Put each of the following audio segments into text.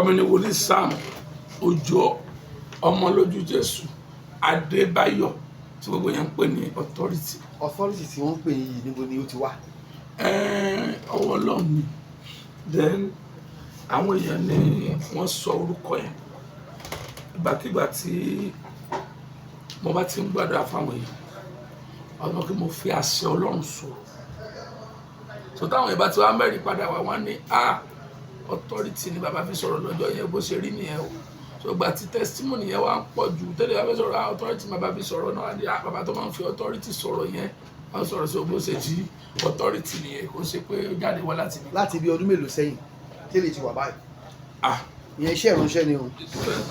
mi ni Wolii Sam Òjó ọmọ lójú Jésù Adebayo tí gbogbo yẹn ń pè ní authority. Authority tí wọ́n ń pè yìí níbo ni ó ti wá? Ọwọ́ Ọlọ́run ni. Then àwọn èèyàn ni wọ́n sọ orúkọ yẹn. Ìgbàkígbà tí mo bá ti ń gbàdúrà fáwọn èèyàn, ọ̀nà kí mo fi àṣẹ Ọlọ́run sọ̀rọ̀. So táwọn èèyàn bá ti wá mẹ́rin padà wá ní authority ni bàbá fi sọ̀rọ̀ lọ́jọ́ yẹn, bó ṣe rí nìyẹn o. So ìgbà tí testimony yẹn wá ń pọ̀ jù tẹ́lẹ̀ bá fẹ́ sọ̀rọ̀ authority bàbá fi sọ̀rọ̀ náà ní bàbá tó máa ń fi authority sọ̀rọ̀ yẹn wọ́n sọ̀rọ̀ sí bó ṣe jí authority nìyẹn, kò ṣe pé ó jáde wá láti bí ọdún mélòó sẹ́yìn tẹ́lẹ̀ ti wà báyìí. Ìyẹn iṣẹ́ ìránṣẹ́ ni o.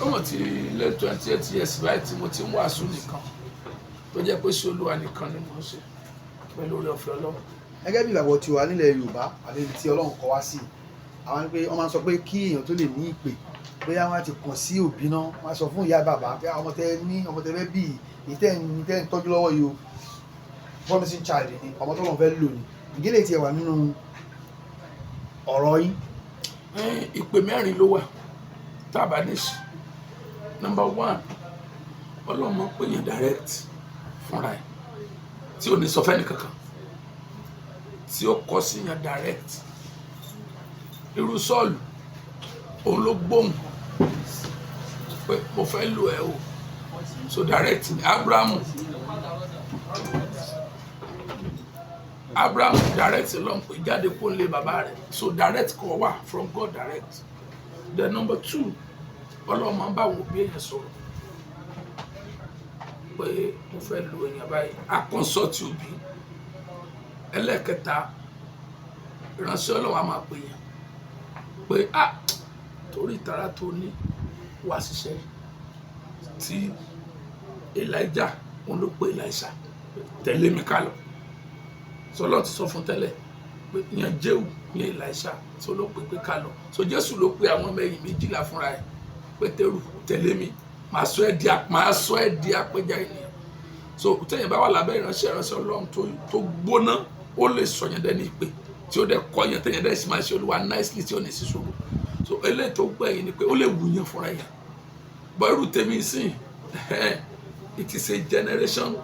Ọmọ ti lé 28 years báyìí tí mo ti ń wàásù nìkan tó jẹ́ pé ṣé Olúwa nìkan ni mo ń ṣe pẹ̀lú oore ọ̀fẹ́ Ọlọ́run. Gẹ́gẹ́ bí ìgbàgbọ́ tiwa nílẹ̀ Yorùbá àti ibi tí Ọlọ́run kọ wá sí, àwọn pé wọ́n máa ń sọ pé kí èèyàn tó lè ní ìpè bóyá wọ́n á ti kàn sí òbí náà, wọ́n á sọ fún ìyá bàbá pé ọmọ tẹ fẹ́ bí ìtẹ́ ń tọ́jú lọ́wọ́ yìí o, promising child ni ọmọ tó lọ́n fẹ́ lò ní. Ìgélé tiẹ̀ wà nínú ọ̀rọ̀ yín. Ìpè mẹ́rin ló wà tábà níṣì. Number 1, Ọlọ́run máa ń pè yàn direct fúnra ẹ̀ tí ò ní sọ fẹ́ni kankan, tí ó kọ sí yàn direct. Irú Sọ́ọ̀lù òun ló gbóhùn pé mo fẹ́ lò ẹ́ o, so direct ni. Abraham direct lọ́n pé jáde kó lé bàbá rẹ̀, so direct kọ wà from God direct. Then number 2, Ọlọ́run máa ń bá àwọn òbí èèyàn sọ̀rọ̀ pé mo fẹ́ lo èèyàn báyìí, a consult òbí. Ẹlẹ́kẹta, ìránṣẹ́ Ọlọ́run á máa pè yàn pé torí ìtara tó ní wá ṣiṣẹ́ tí Elijah òun ló pè Elisha tẹ̀lé mi ká lọ. So Ọlọ́run ti sọ fún tẹ́lẹ̀ pé ìyẹn Jéhù ní Elisha tó ló pè ká lọ. So Jésù ló pe àwọn ọmọ ẹ̀yìn 12 fúnra ẹ̀, Pétérù tẹ̀lé mi, màá sọ ẹ́ di apẹja ènìyàn. So tẹ́yìn bá wà lábẹ́ ìránṣẹ́ Ọlọ́run tó gbóná, ó lè sọ yẹn dẹ́ni ìpè tí ó dẹ̀ kọ́ yẹn tẹ́yìn dẹ́ sì máa ṣe Olúwa nicely tí ó ní sísòro. So eléyìí tó gbẹ̀yìn ni pé ó lè wù yẹn fúnra yẹn. But irú tèmi sìn, it is a generation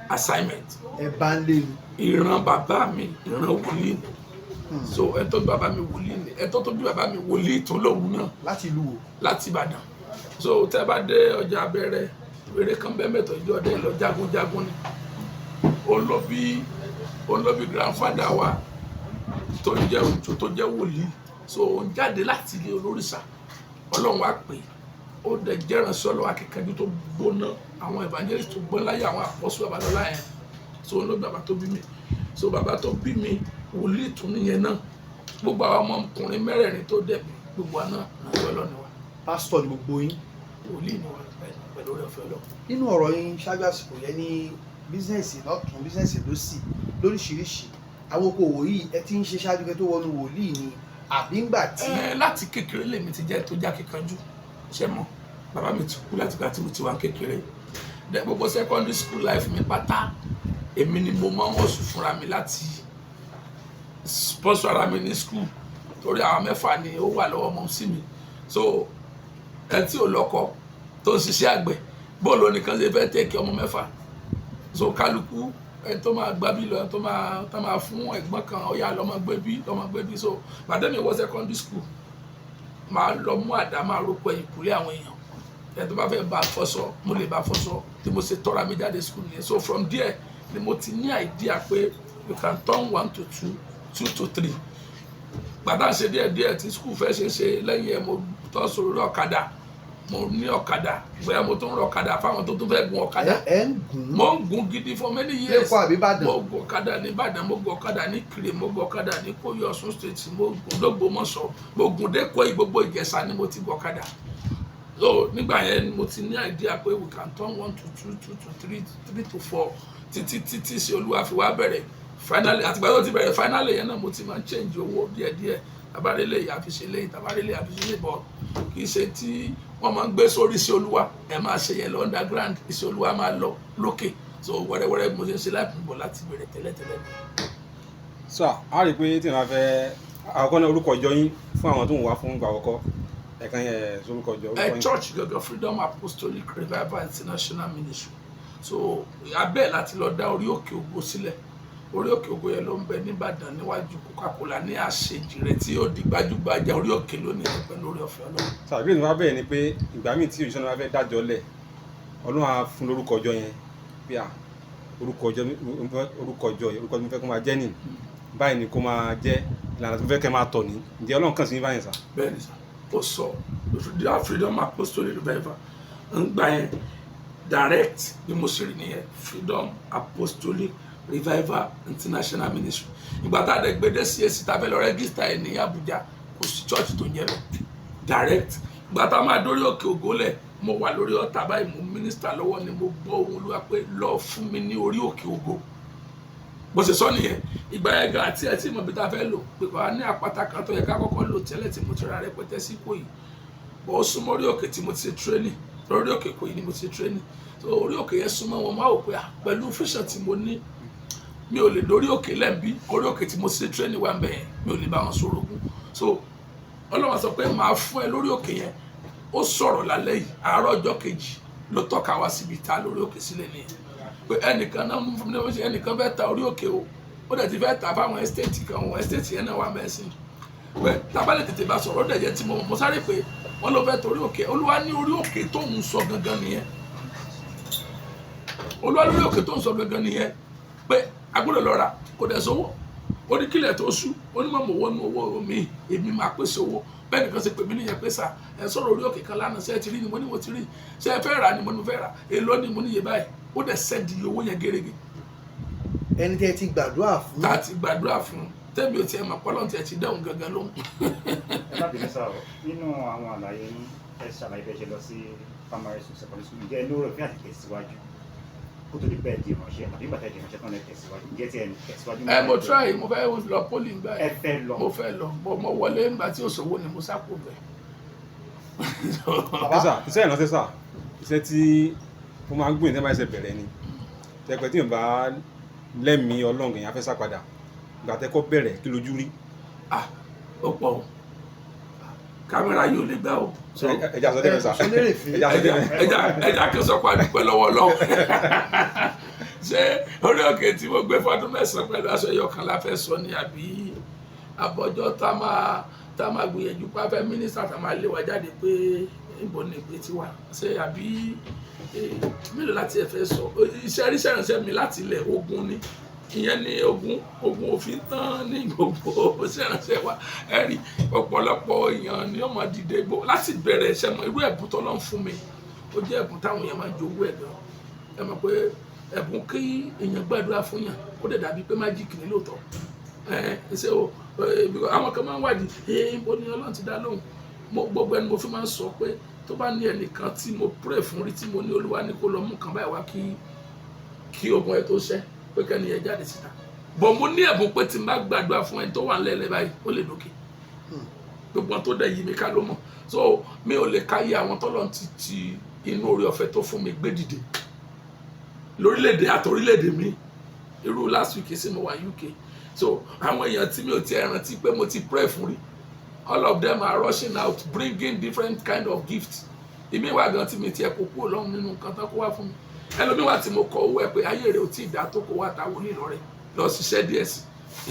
assignment. Ẹ bá ń lé mi. Ìran bàbá mi, ìran Wolii ni. So ẹ̀tọ́ bí bàbá mi Wolii ni, ẹ̀tọ́ tó bí bàbá mi Wolii tó lòun náà. Láti ìlú wo? Láti Ìbàdàn. So tẹ́ bá dé ọjà Abẹ́rẹ́, eré kan bẹ́ẹ̀ mẹ́tọ̀ ìjọ ọdẹ lọ jagunjagun ni. Ó lọ bí grandfather wa tó jẹ́ Òjó tó jẹ́ Wolii. So ó ń jáde láti ilé olórìṣà. Ọlọ́run wá pè, ó dẹ̀ jẹ́ ìránṣẹ́ Ọlọ́run akíkanjú tó gbóná, àwọn evangelist tó gbọ́n láyé, àwọn apostle Babalọ́lá yẹn. So ló bàbá tó bí mi. So bàbá tó bí mi Wolii tún nìyẹn náà. Gbogbo àwọn ọmọkùnrin mẹ́rẹ̀ẹ̀rin tó dẹ̀ mí, gbogbo àná ìránṣẹ́ Ọlọ́run ni wa. Pásítọ̀ ni gbogbo yín. Wolii ni wa pẹ̀lú oore ọ̀fẹ́ Ọlọ́run. Nínú ọ̀rọ̀ yín ṣáájú àsìkò yẹn ní bísíǹsì lọ́tún bísíǹsì lósì lóríṣiríṣi, àwọn okòwò yìí ẹ ti ń ṣe ṣáájú kẹ́ tó wọnú Wolii ni àbí ńgbà tí. Láti kékeré lèmi ti jẹ́ tó já kíkanjú, ṣé mọ̀ bàbá mi ti kú láti ìgbà tí mo ti wà kékeré. Dẹ̀ gbogbo secondary school life mi pátá èmi ni mo máa ń wọ̀sùn fúnra mi láti sponsor ara mi ní school, torí àwọn 6 ni ó wà lọ́wọ́ mọ́ sí mi. So ẹ tí ò lọ́kọ tó ń ṣiṣẹ́ àgbẹ̀ bóòlù nìkan ṣe fẹ́ tẹ̀kẹ́ ọmọ 6. So kálukú ẹni tó máa gbá bí lọ, ẹni tó máa fún ẹ̀gbọ́n kan ọ̀yà lọ́mọ gbé bí. So bàtẹ́ mi wọ secondary school, máa lọ mú àdá máa roko ẹ̀yìn kúlé àwọn èèyàn. Ẹni tó bá fẹ́ bá fọṣọ, mo lè bá fọṣọ, tí mo ṣe tọ́ra mi jáde school nìyẹn. So from there ni mo ti ní idea pé you can turn 1 to 2, 2 to 3. Gbàdá ṣe díẹ̀ tí school fẹ́ ṣe lẹ́yìn ẹ̀ mo tọ́ sọ̀rọ̀ lọ ọ̀kadà. Mo ní ọ̀kadà, bóyá mo tún rọ ọ̀kadà fáwọn tó tún fẹ́ gun ọ̀kadà. Mo ń gun gidi for many years. Mo gun ọ̀kadà ní Ìbàdàn, mo gun ọ̀kadà ní Ìkirè, mo gun ọ̀kadà ní Ìkòyí Ọ̀ṣun state, mo gun l'Ógbómọ̀ṣọ́, mo gun d'Èkó, gbogbo Ìjẹ̀ṣà ni mo ti gun ọ̀kadà. So nígbà yẹn mo ti ní idea pé we can turn 1 to 2, 2 to 3, 3 to 4 títí sí Olúwa fi wá bẹ̀rẹ̀. Finally àtìgbà tó ti bẹ̀rẹ̀ finally yẹn náà mo ti máa change owó díẹ̀díẹ̀. Tabarele yà fi ṣe lẹ́yìn, tabarele yà fi ṣe lẹ́yìn, bọ̀ kì í ṣe tí wọ́n máa ń gbé sórí sí Olúwa ẹ máa ṣe yẹn lọ underground, iṣẹ́ Olúwa máa lọ lókè. So wẹ́rẹ́wẹ́rẹ́ mo ṣe ń ṣe láìpẹ́ bọ̀ láti bẹ̀rẹ̀ tẹ́lẹ̀tẹ́lẹ̀. So a rí i pé tí wọ́n fẹ́ àkọ́kọ́ náà orúkọ ìjọ yín fún àwọn tó ń wá fún ìgbà àkọ́kọ́. ẹ̀kan yẹn sorúkọ jọ. church gangan Freedom Apostolic Revival International Ministry. So abẹ́ láti lọ dá orí òkè ògo sílẹ̀. Orí òkè ògo yẹn ló ń bẹ nìbàdàn níwájú Coca-Cola ní àṣejì rẹ̀ tí ó di gbajúgbajà orí òkè lónìí pẹ̀lú orí ọ̀fẹ́ Ọlọ́run. sàbí ìnú wa bẹ́ẹ̀ ni pé ìgbà míì tí òṣìṣẹ́ náà fẹ́ dájọ́ lẹ̀ Ọlọ́run á fún lórúkọ ọjọ́ yẹn bí à orúkọ ọjọ́ yẹn orúkọ tí mo fẹ́ kó máa jẹ́ nì báyìí ni kó máa jẹ́ ìlànà tí mo fẹ́ kẹ́ máa tọ̀ ní ǹjẹ́ Ọlọ́run kàn sí ní báyìí sà. Bẹ́ẹ̀ni sà ó sọ Freedom Apostolic Revival ń gbà yẹn direct ni mo ṣe rí nìyẹn Freedom Apostolic Revival International Ministry. Ìgbà tá a dẹ̀ gbé dé CAC tá a fẹ́ lọ rẹ́gísítà ẹ̀ ní Abuja kò sí church tó ń jẹ́ bẹ́ẹ̀ direct. Ìgbà tá a máa dórí òkè ògólẹ̀ mo wà lórí ọ̀tá báyìí mo mínísítà lọ́wọ́ ni mo gbọ́ ohùn Olúwa pé lọ fún mi ní orí òkè ògo. Bó ṣe sọ nìyẹn ìgbà yẹn gan àti ẹtí ìmọ̀ bí tá a fẹ́ lò pé kò wá ní àpáta kan tó yẹ ká kọ́kọ́ lò tẹ́lẹ̀ tí mo ti ra rẹpẹtẹ sí Ìkòyí. Bó ó súnmọ́ orí òkè tí mo ti ṣe training lórí òkè Ìkòyí ni mo ti ṣe training. So orí òkè yẹn súnmọ́ wọn máa wò pé pẹ̀lú fíṣàn tí mo ní mi ò lè dórí òkè lẹ́ẹ̀bí orí òkè tí mo ṣe training wà ń bẹ̀ yẹn mi ò lè bá wọn sọ̀rọ̀ ogun. So Ọlọ́run sọ pé màá fún ẹ lórí òkè yẹn ó sọ̀rọ̀ lálẹ́ yìí àárọ̀ ọjọ́ kejì ló tọ́ka wá síbi ta lórí òkè sílẹ̀ nìyẹn pé ẹnìkan náà mú fún mi ní wọ́n ṣe ẹnìkan fẹ́ ta orí òkè o ó dẹ̀ ti fẹ́ ta fáwọn ẹ́stéètì kan wọn ẹ́stéètì yẹn náà wà mẹ́sìn pé tábàlẹ̀ tètè bá sọ̀rọ̀ ó dẹ̀ jẹ́ tí mo sáré pé wọ́n ló fẹ́ torí òkè Olúwa ní orí òkè tó ń sọ gangan nìyẹn Olúwa lórí òkè tó ń sọ gangan nìyẹn pé agbọ́dọ̀ lọ ra kò dẹ̀ sówó ó ní kílẹ̀ tó sú ó ní mọ̀mọ́ owó ní owó mi èmi máa pèsè owó bẹ́ẹ̀ nìkan ṣe pè mí nìyẹn pé sà ẹ sọ̀rọ̀ orí òkè kan lánàá ṣe é ti rí ni mo ní mo ti rí ṣe ẹ fẹ́ rà ni mo ní mo fẹ́ rà èló ni mo níye báyìí ó dẹ̀ sẹ́ndì owó yẹn gẹ́gẹ́. ẹni tẹ́ ti gbàdúrà fún. tá a ti gbàdúrà fún tẹ́mi ò tiẹ̀ mọ̀ pọ́lọ́n tiẹ̀ ti dáhùn gangan lóhùn. ẹ má bínú sáà nínú àwọn àlàyé yín ẹ ṣàlàyé bẹ́ẹ̀ ṣe lọ sí primary school secondary school ǹjẹ́ inú rẹ̀ fún àti tẹ̀síwájú kó tó di bẹ́ẹ̀ di ìránṣẹ́ àbí bàtà di ìránṣẹ́ tán lẹ tẹ̀síwájú ǹjẹ́ tí ẹ tẹ̀síwájú. mo try mo fẹ́ lọ poli ngbà ẹ fẹ́ lọ mo fẹ́ lọ mo wọlé ngbà tí òṣòwò ni mo sáko bẹ̀. iṣẹ́ ìránṣẹ́ sà iṣẹ́ tí mo máa ń gbìyànjú tí wọ́n bá ṣe bẹ̀rẹ̀ ni tẹ́pẹ́ tí mo bá lẹ́mìí Ọlọ́run èèyàn fẹ́ sápadà ìgbà tẹ́kọ́ bẹ̀rẹ̀ kí lójú rí. ó pọ̀ o kámẹ́rà yóò lè gbà o. ẹja sọ dẹ́rẹ́ sà ẹja kí n sọ pé a dúpẹ́ lọ́wọ́ Ọlọ́run ṣé orí òkè tí mo gbé fọdún mẹ́sàn-án pẹ̀lú aṣọ ẹyọkan la fẹ́ sọ ni àbí àbọ̀jọ́ tá a máa gbìyànjú pa fẹ́ mínísítà tá a máa lé wa jáde pé níbo ni ìpè tiwa ṣé àbí mélòó láti ẹ̀ fẹ́ sọ iṣẹ́ ríṣẹ́ ìrànṣẹ́ mi láti ilẹ̀ ogun ni ìyẹn ni ogun òfin tán ní gbogbo ìrànṣẹ́ wa ẹ̀rí ọ̀pọ̀lọpọ̀ èèyàn ni ọmọ dìde gbó láti bẹ̀rẹ̀ ẹ̀ṣẹ̀ mọ́ irú ẹ̀bùn tó lọ́n fún mi ó jẹ́ ẹ̀bùn táwọn èèyàn máa ń jowó ẹ̀ gan ẹ mọ̀ pé ẹ̀bùn kí èèyàn gbàdúrà fún yàn ó dẹ̀ dàbí pé májíìkì ní lóòótọ́ ṣé o àwọn kan máa ń wádìí bó ni Ọlọ́run ti dá lóhùn gbogbo ẹni mo fi máa ń sọ pé tó bá ní ẹnìkan tí mo pray fún rí tí mo ní Olúwa ní kó lọ mú nǹkan báyìí wá kí ogun ẹ tó ṣẹ́ pé kẹ́ni ẹ jáde síta bọ̀ mo ní ẹ̀bùn pé tí n bá gbàdúrà fún ẹni tó wà nílẹ̀ báyìí ó lè lókè gbogbo wọn tó dẹ̀ yí mi ká ló mọ̀ so mi ò lè káyé àwọn tọ́lọ̀ ti inú orí ọ̀fẹ́ tó fún mi gbé dìde lórílẹ̀‐èdè àtòrílẹ̀‐èdè mi irú last week sí mo wà UK so àwọn èèyàn tí mi ò tiẹ̀ rántí pé mo ti pray fún rí all of them are rushing out bringing different kind of gifts ìmí wà gan tí mi tiẹ̀ kó kúrò lọ́hùn nínú nǹkan tán kó wá fún mi ẹlòmíwà tí mo kọ owó ẹ pé ayé rẹ ò tí ì dá tó kó wá táwọn onílọrẹ lọ ṣiṣẹ́ díẹ̀ sí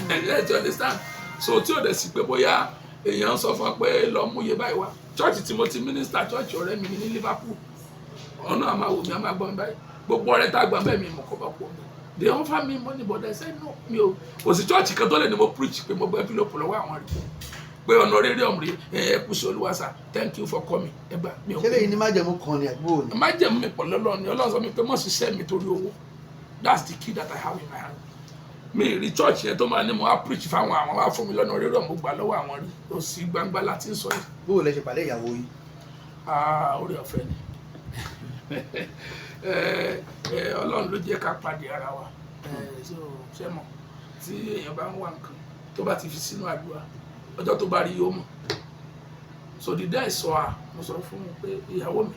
ẹ ti understand so tí ò dẹ̀ sí pé bóyá èèyàn sọ fún ọ pé lọ mú iye báyìí wá church tí mo ti minister church ọ̀rẹ́ mi ní Liverpool ọ̀nà àmàwò mi àmà gbọ́n báyìí gbogbo ọ̀rẹ́ tá a gbà bẹ́ẹ̀ mi mọ̀ kọ́ bá pọ̀ mi they offer me money but I said no mi ò kò sí church kan tó lè ní mo preach pé mo gbọ́ envelope lọ́wọ́ àwọn rí pé ọ̀nà rere ọ̀mùrí ẹ kú sí Olúwa sà thank you for coming ẹ gbà mi ò. ṣé lẹ́yìn ní májẹ̀mú kan ni àgbò ni. májẹ̀mú mi pọ̀ lọ́lọ́ ni Ọlọ́run sọ mi pé mọ̀ ṣiṣẹ́ mi torí owó that's the key that I have in my hand. mi rí church yẹn tó máa ní mo wá preach fáwọn àwọn wá fún mi lọ́nà rere ọ̀mù gbà lọ́wọ́ àwọn rí ó sì gbangba láti sọ yìí. bó o lẹ ṣe pàdé ìyàwó yìí. orí ọ̀fẹ́ ni Ọlọ́run ló jẹ́ ká pàdé ara wa ṣé mọ̀ tí èèyàn bá ń wá nǹkan tó bá ti fi sínú àdúrà ọjọ́ tó bá rí yóò mọ̀ so the day sọ mo sọ fún un pé ìyàwó mi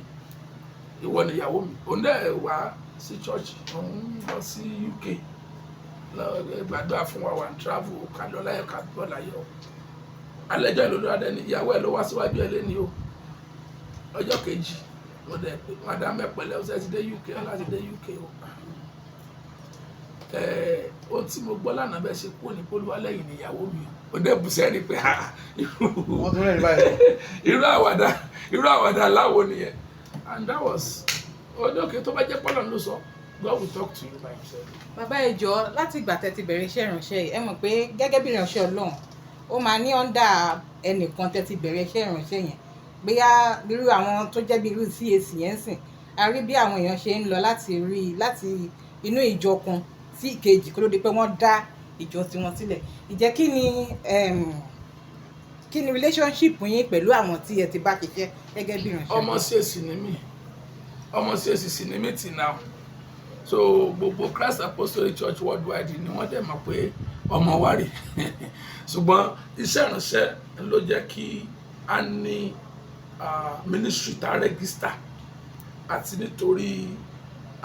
ìwọ ni ìyàwó mi òun dẹ̀ wá sí church òun lọ sí UK gbàdúrà fún wa wà ní travel ká lọ láyọ̀ ká bọ̀ láyọ̀ alẹ́jọ́ ìlú lọ́dẹ ni ìyàwó ẹ̀ ló wá síwájú ẹ̀ lé ní o ọjọ́ kejì mo dẹ̀ pé madam ẹ̀pẹ̀lẹ́ ọ̀sẹ̀ ti dé UK láti dé UK o tí mo gbọ́ lánàá bẹ́ẹ̀ ṣe kúrò ní Olúwalẹ́yìn níyàwó mi ó dẹ̀ bù sẹ́ni pé wọ́n tún rẹ̀ báyìí. irú àwàdà aláwo nìyẹn and that was ọjọ́ kejì tó bá jẹ́ pọ́lọ̀ ló sọ God will talk to you by himself. Bàbá ẹ jọ̀ọ́ láti ìgbà tẹ́ ti bẹ̀rẹ̀ iṣẹ́ ìránṣẹ́ yìí ẹ mọ̀ pé gẹ́gẹ́ bí ìránṣẹ́ Ọlọ́run ó máa ní ọ́ndà ẹnìkan tẹ́ ti bẹ̀rẹ̀ iṣẹ́ ìránṣẹ́ yẹn bóyá irú àwọn tó jẹ́ bí irú CAC yẹn sìn a rí bí àwọn èèyàn ṣe ń lọ láti inú ìjọ kan sí ìkejì kó ló di pé wọ́n dá ìjọ tiwọn sílẹ̀ ìjẹ́ kí ni relationship yín pẹ̀lú àwọn tí ẹ ti bá ṣiṣẹ́ gẹ́gẹ́ bí ìránṣẹ́. ọmọ CAC sì ni mí tì náà so gbogbo Christ Apostolic Church worldwide ni wọ́n dẹ̀ mọ̀ pé ọmọ wa rè ṣùgbọ́n iṣẹ́ ìránṣẹ́ ló jẹ́ kí a ní ministry tá register àti nítorí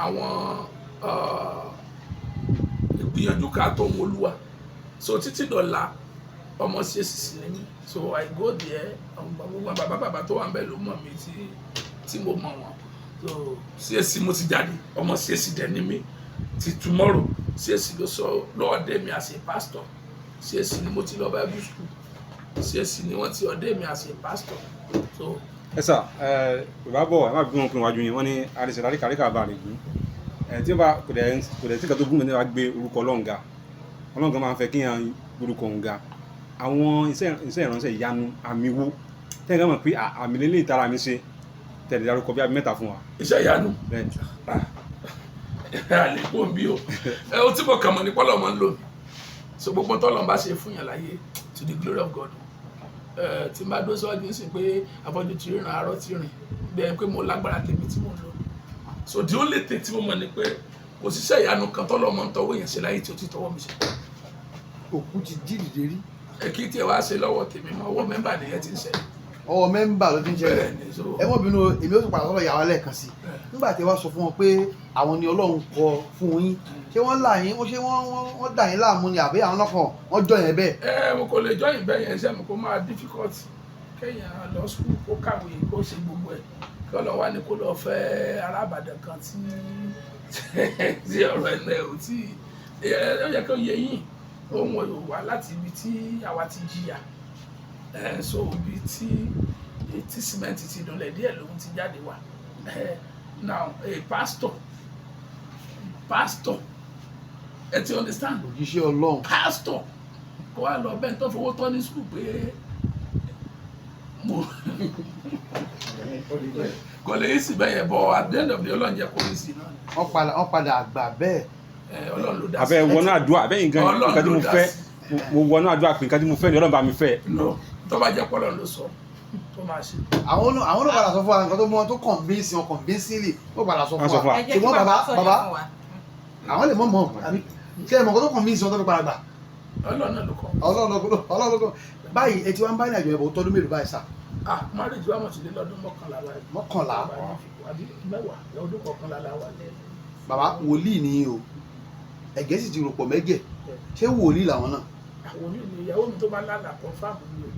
àwọn ìgbìyànjú ká tó ń Olúwa so títí dọ̀la ọmọ CAC sì ni mí so I go there gbogbo bàbá tó wà ń bẹ̀ ló mọ̀ mí tí mo mọ̀ wọ́n so CAC mo ti jáde ọmọ CAC dẹ̀ ni mí ti tomorrow CAC ló sọ lọ́ọ̀dẹ́ mi as a pastor CAC ni mo ti lọ Bible school CAC ni wọ́n ti ọ̀dẹ́ mi as a pastor so. ẹ sà bàbá bọ̀ ẹ má bí wọn pin wájú yẹn wọ́n ní àdìsẹ́ láríkàríkà bá rè gún tí ó bá kò dẹ̀ tí kan tó gún mi ní wàá gbé orúkọ ọlọ́ǹga máa ń fẹ́ kíyàn orúkọ òǹga àwọn iṣẹ́ ìránṣẹ́ ìyanu àmì wo tẹ́lẹ̀ mọ̀ pé àmì lélẹ̀ ìtara mi ṣe tẹ̀lé dárúkọ bí abí mẹ́ta fún wa. iṣẹ́ ìyanu àlékún bí o ó tí mo kàn mọ̀ ní pọ́lọ́ mọ́ ń lò mí so gbogbo tọ́lọ́ bá ṣe fún yàn láyé to the glory of God tí n bá dó síwájú sí pé afọ́jú ti rìn àárọ̀ ti rìn bẹ́ẹ̀ pé mo lágbára tèmi tí mo lò so the only thing tí mo mọ̀ ni pé kò síṣẹ́ ìyanu kan tọ́lọ́ mọ́ ń tọwọ́ èèyàn ṣe láyé tí ó ti tọwọ́ mi ṣe. òkú ti jí dìde rí. kí tí ẹ wá ṣe lọ́wọ́ tèmi mọ́ ọwọ́ mẹ́mbà nìyẹn ti ń ṣe. ọwọ́ mẹ́mbà ló ti ń ṣẹlẹ̀ ẹ mọ̀ bínú èmi ó tún padà sọ́dọ̀ yàrá lẹ́ẹ̀kan sí nígbà tí ẹ wá sọ fún wọn pé àwọn ni Ọlọ́run kọ fún yín ṣé wọ́n là yín ṣé wọ́n dà yín láàmú ni àbí àwọn lọ́kàn wọ́n jọ yẹn bẹ́ẹ̀. mo kò lè jọ yín bẹ́ẹ̀ yẹn ṣe mo kò máa difficult kéèyàn lọ school kó kàwé kó ṣe gbogbo ẹ̀ kí Ọlọ́run wá ní kó lọ fẹ́ arábàdàn kan tí ọ̀rọ̀ ẹ̀ náà ò tí ó yẹ kó yẹ yín ohun ò wá láti ibi tí àwa ti jìyà so ibi tí sìmẹ́ǹtì ti dùnlẹ̀ díẹ̀ lòun ti jáde wá now a pastor ẹ ti understand òjíṣẹ́ Ọlọ́run pastor kó wá lọ bẹ́ẹ̀ tó fowó tọ́ ní school pé mo kò lè yí sí bẹ́ẹ̀ yẹn bọ́ at the end of the Ọlọ́run jẹ́ kó yí sí náà. wọ́n padà àgbà bẹ́ẹ̀. Ọlọ́run ló dá sí. abẹ́ wọnú àdúrà abẹ́yìn gan nǹkan tí mo fẹ́ mo wọnú àdúrà pé nǹkan tí mo fẹ́ ni Ọlọ́run bá mi fẹ́. no tó bá jẹ́ pọ́lọ́ ló sọ tó máa ṣe. àwọn náà padà sọ fún wa nǹkan tó mú wọn tó convince wọn convincingly ó padà sọ fún wa ṣùgbọ́n bàbá àwọn lè mọ̀ àbí ṣé ẹ mọ̀ nǹkan tó convince wọn tó fi padà gbà. Ọlọ́run ló kọ́. Ọlọ́run ló kọ́ báyìí ẹ ti wá ń bá ní àjọ ẹ̀bọ̀ tọ́dún mélòó báyìí sá. marriage wa mọ̀ sí lọ́dún 11 báyìí. 11 àbí 10 ọdún 11 la wà lẹ́yìn. bàbá wòlíì ni o ẹ̀gẹ́ sì ti rò pọ̀ mẹ́gẹ̀ ṣé wòlíì làwọn náà. àwọn onílù ìyàwó mi tó bá lálà confam mi o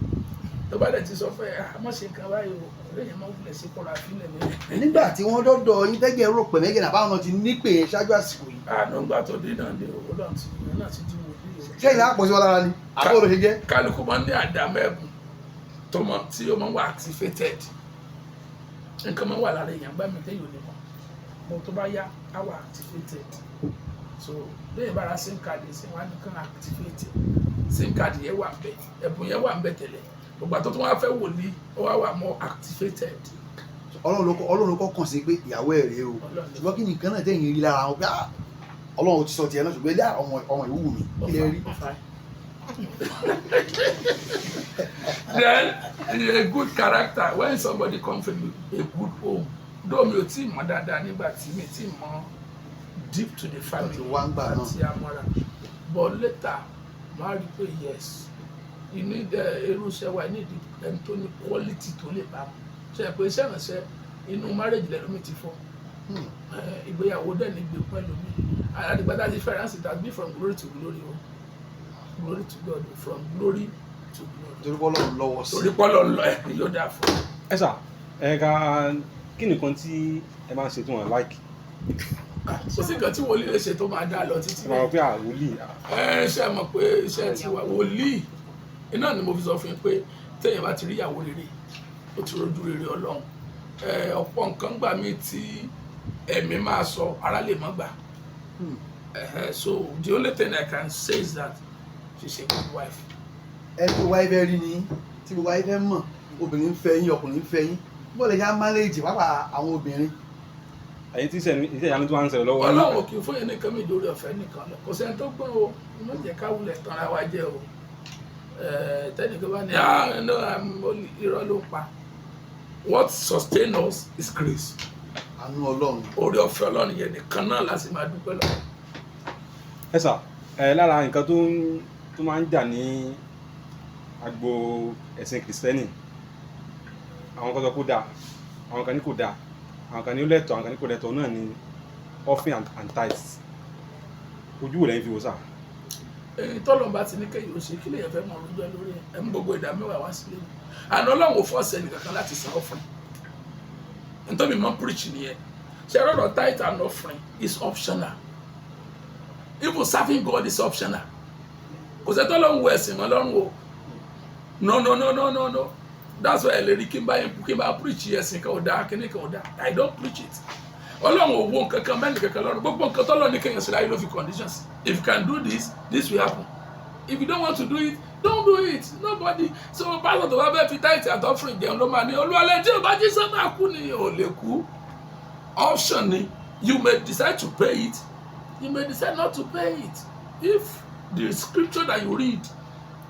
tó bá dẹ̀ ti sọ fẹ́ àmọ́ ṣe nǹkan báyìí o lẹ́yìn máa ń wulẹ̀ sí kọ́ra fílẹ̀ mi. nígbà tí wọ́n dọ́dọ̀ yín tẹ́gẹ̀ rò pẹ̀ mẹ́gẹ̀ náà báwọn náà ti nípè ṣáájú àsìkò yìí. nígbà tó dé náà ni owó náà ti di wòlíì. ṣé ìyá àpò sí wọn lára ni àbúrò ló ṣe jẹ́. kálukú máa ń ní àdámẹ́gùn tí ó máa ń wà activated nǹkan máa ń wà lára èèyàn gbá mi tẹ́yìn òní mọ́ mo tó bá yá á wà activated so bẹ́ẹ̀ bára sim card sí wọn á ní kàn activate sim card yẹn wà ń bẹ ẹ̀bùn yẹn wà ń bẹ tẹ́lẹ̀ gbogbo àtọ́tún wọn á fẹ́ wòlíì ó wá wà more activated. Ọlọ́run ló kọ́ kàn sí pé ìyàwó ẹ̀ rèé o ṣùgbọ́n kí nìkan náà tẹ̀yìn rí lára wọn pé Ọlọ́run ti sọ tiẹ̀ náà ṣùgbọ́n ilé ọmọ ìwú mi kí lè rí. Then a good character when somebody come from a good home though mi ò tí ì mọ̀ dáadáa nígbà tí mi tí ì mọ̀ deep to the family àti amọ́ra but later máa rí pé yes you need irúṣẹ́ wa ní ìdí ẹni tó ní quality tó lè bá mu ṣe é pé iṣẹ́ ìrànṣẹ́ inú marriage lẹ́nu mi ti fọ́ ìgbéyàwó dẹ̀ ní gbé pẹ̀lú mi àdìgbàdà ti fẹ́ràn sí tàbí from glory to glory o glory to God from glory to glory. torí pọ́lọ́ lọ́wọ́ sí. torí pọ́lọ́ lọ ẹ̀ yóò dáa fún un. ẹ sà ẹ̀ka kí nìkan tí ẹ máa ń ṣe tí wọ́n like kò sí nǹkan tí wòlíì lè ṣe tó máa dá lọ títí ẹ máa rò pé Wolii ṣe mọ̀ pé iṣẹ́ tiwa wòlíì iná ni mo fi sọ fún yín pé téèyàn bá ti rí ìyàwó rere ó ti rojú rere Ọlọ́run ọ̀pọ̀ nǹkan gbà mí tí ẹ̀mí máa sọ ara lè mọ́ gbà so the only thing I can say is that she's a good wife. ẹ tó wáyé fẹ́ rí ni tí gbogbo wáyé fẹ́ mọ̀ obìnrin ń fẹ́ yín ọkùnrin ń fẹ́ yín bó lè yá máléèjì pápá àwọn obìnrin. ẹ̀yin tí iṣẹ́ ìyanu tó máa ń ṣẹlẹ̀ lọ́wọ́ Ọlọ́run kì í fún yín nìkan mi ìdórí ọ̀fẹ́ nìkan lọ kò sẹ́ni tó gbọ́n o mo jẹ́ ká wulẹ̀ tán ara wa jẹ́ o tẹ́nìkan bá ní irọ́ ló pa. What sustains us is grace. àánú Ọlọ́run. Orí ọ̀fẹ́ Ọlọ́run yẹn nìkan náà láti máa dúpẹ́ lọ. ẹ sà lára nǹkan tó máa ń jà ní agbo ẹ̀sìn kìrìsìtẹ́nì àwọn kan sọ kó dáa àwọn kan ní kò dáa àwọn kan ní ó lẹ́tọ̀ọ́ àwọn kan ní kò lẹ́tọ̀ọ́ náà ni offering and tithes ojú wo lẹ́yìn fi wò sà. tọ́lọ̀ bá ti ní kéyìí ó ṣe kí lèyàn fẹ́ mọ̀ ọ̀rọ̀ lórí ẹ̀ ń gbogbo ìdá mẹ́wàá wá sílé mi àná Ọlọ́run ò fọ́ọ̀sì ẹnì kankan láti san offering nítorí mi mọ́ preach nìyẹn ṣe rọ̀rọ̀ tithe and offering is optional even serving God is optional kò sẹ́ tọ́lọ́run wo ẹ̀sìn mọ́ lọ́rùn o no that's why ẹ lè rí kí n bá preach ẹ̀sìn kan ò dáa kíní kan ò dáa I don't preach it Ọlọ́run ò wo nǹkan kan mẹ́rin kankan lọ́rùn gbogbo nǹkan tọ́lọ́ ní kéèyàn sí láyé ló fi conditions if you can do this will happen if you don't want to do it don't do it nobody so pastor tó bá fẹ́ fi tithe and offering jẹun ló máa ní olúwalẹ̀ tí o bá jí sọ́nà kú ni ò lè kú option ni you may decide to pay it you may decide not to pay it if the scripture that you read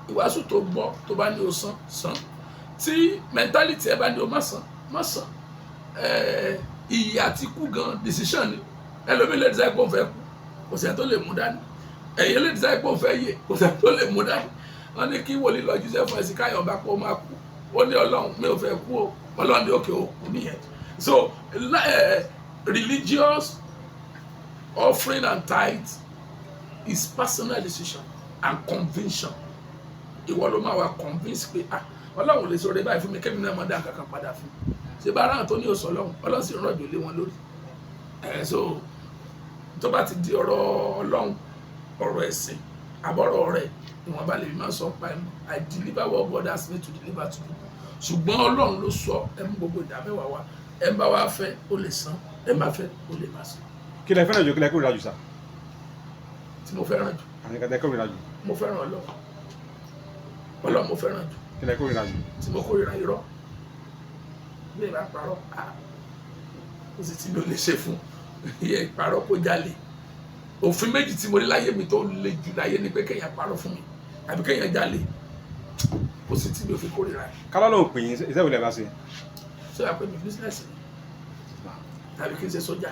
ìwàásù tó gbọ́ tó bá ní o san tí mentality ẹ bá ní o má san ìyè àti kú gan decision ni ẹlòmíì lè decide pé òun fẹ́ kú kò sẹ́ni tó lè mú dání ẹ̀yin lè decide pé òun fẹ́ yè kò sẹ́ni tó lè mú dání wọ́n ní kí Wolii lọ jíṣẹ́ fún ẹ̀sìn káyọ̀ bá pọ̀ máa kú ó ní Ọlọ́run mi ò fẹ́ kú o Ọlọ́run ní òkè òkú nìyẹn so religious offering and tithe is personal decision and conviction ìwọ ló máa wá convince pé Ọlọ́run lè sọ̀rọ̀ báyìí fún mi kẹ́mi náà máa dá kankan padà fún ṣe bá aráàlú tó ní òsàn Ọlọ́run sì rọ̀jò lé wọn lórí so tó bá ti di ọ̀rọ̀ Ọlọ́run ọ̀rọ̀ ẹ̀sìn àbọ̀rọ̀ rẹ̀ ìwọ̀nba lè máa sọ pa ẹ̀mú I deliver what God has me to deliver to you ṣùgbọ́n Ọlọ́run ló sọ ẹ̀mú gbogbo ìdá mẹ́wàá wa ẹ̀ ń bá wa fẹ́ ó lè san ẹ̀ ń bá fẹ́ ó lè má san. kí lẹ fẹ́ràn jù kí lẹ kórìíra jù sà. tí mo fẹ́ràn jù. àní kàtẹ́ kórìíra jù. mo fẹ́ràn Ọlọ́run mo fẹ́ràn jù. kí lẹ kórìíra jù. tí mo kórìíra irọ́ bí ẹ bá parọ́ ó sì tí mi ò lè ṣe fún iye ìparọ́ kó jalè òfin méjì tí mo rí láyé mi tó le jù láyé ni pé kéèyàn parọ́ fún mi àbí kéèyàn jalè kò sí tí mi ò fi kórìíra ẹ̀. kálọ́ ló ń pè yín iṣẹ́ ìwé lẹ́ bá ṣe. ṣé wàá pè mí bísíǹsì tàbí kí n ṣe sójà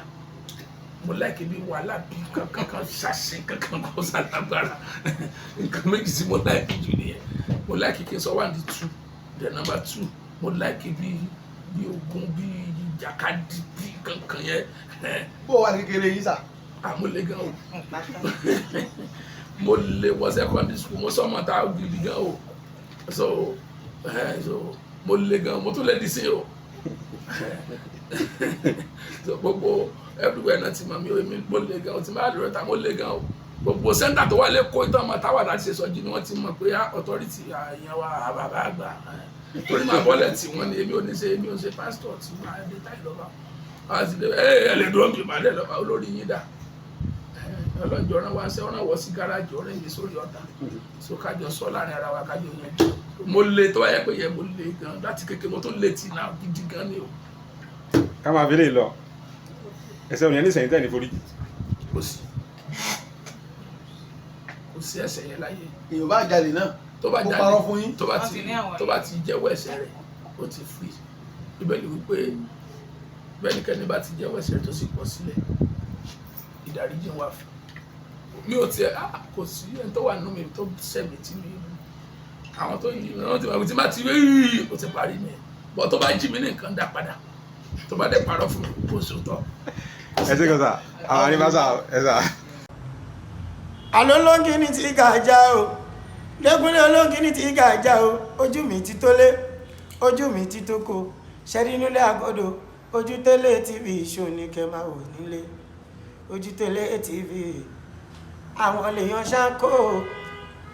mo láìkí bí wàhálà bí kankan ṣàṣẹ kankan kó ṣàlágbára nǹkan méjì tí mo láìkí jù nìyẹn mo láìkí kí n sọ 1 2 the number 2 mo láìkí bí ogun bí ìjàkadì bí kankan yẹn. bó wà ní kékeré yìí sà. mo lè gan o mo lè wọ secondary school mo sọmọ tá a gidi gan o so mo lè gan mo tún lè di sí o so gbogbo everywhere náà ti mọ mi mo lè gan o ti máa lè rẹ ta mo lè gan o gbogbo sẹ́ńtà tó wà lẹ́kọ̀ọ́ ìtàn ọmọ táwa láti ṣe sọ́jí ni wọ́n ti mọ̀ pé authority àyàn wa bàbá àgbà torí máa bọ́lẹ̀ tí wọ́n ní èmi ò ṣe pastor tí wọ́n á dé táyì lọ́ba wọ́n ti dé ẹ lè dúró bí ìbàdàn lọ́ba olórí yín dà ọlọ́njọ́ ọ̀ràn wa ṣe ọ̀ràn wọ sí gáràjì ọ̀rẹ́ yìí sórí ọ̀tà so kájọ sọ láàrin ara wa kájọ yẹn mo lè tó wáyé pé yẹ mo lè gan láti kékeré mo tó lè tì náà gidi gan ni o. ká máa fi lè lọ ẹsẹ̀ òní ẹni sẹ́yìn tẹ́ ní forí. kò sí ẹ̀ṣẹ̀ yẹn láyé. èèyàn bá jalè náà tó bá jalè parọ́ fún yín tó bá ti jẹ́wọ́ ẹ̀ṣẹ̀ rẹ̀ ó ti free ibẹ̀ ni wípé bẹ́nikẹ́ni bá ti jẹ́wọ́ ẹ̀ṣẹ̀ rẹ̀ tó sì pọ̀ sílẹ̀ ìdáríjì wà fún mi ò tiẹ̀ kò sí ẹni tó wà nínú mi tó sẹ́mi tí mi àwọn tó yìí wọ́n ti máa ti máa ti rí ó ti parí mi bọ́ tó bá jí mi ní nǹkan dá padà tó bá dé parọ́ fún mi kó sòótọ́. ẹ ṣe kọ́ sà àwọn àníbàṣà ẹ sà. alólóńgì ní ti gàjà o lẹ́kúnlé olóńgì ní ti gàjà o ojú mi ti tó lé ojú mi ti tó ko ṣẹ́rí nílé àgọ́dọ̀ Ojútélé TV show ní kẹ́ máa wò nílé Ojútélé TV àwọn lèèyàn ṣáńkó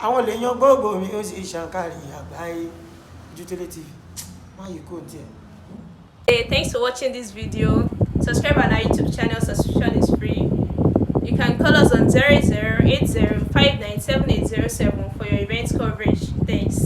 àwọn lèèyàn gbogbo mi ó sì ṣàǹkàrí àgbáyé Ojútélé TV má yìí kò tiẹ̀. Hey, thanks for watching this video. Subscribe on our YouTube channel. Subscription is free. You can call us on 0080597807 for your event coverage. Thanks.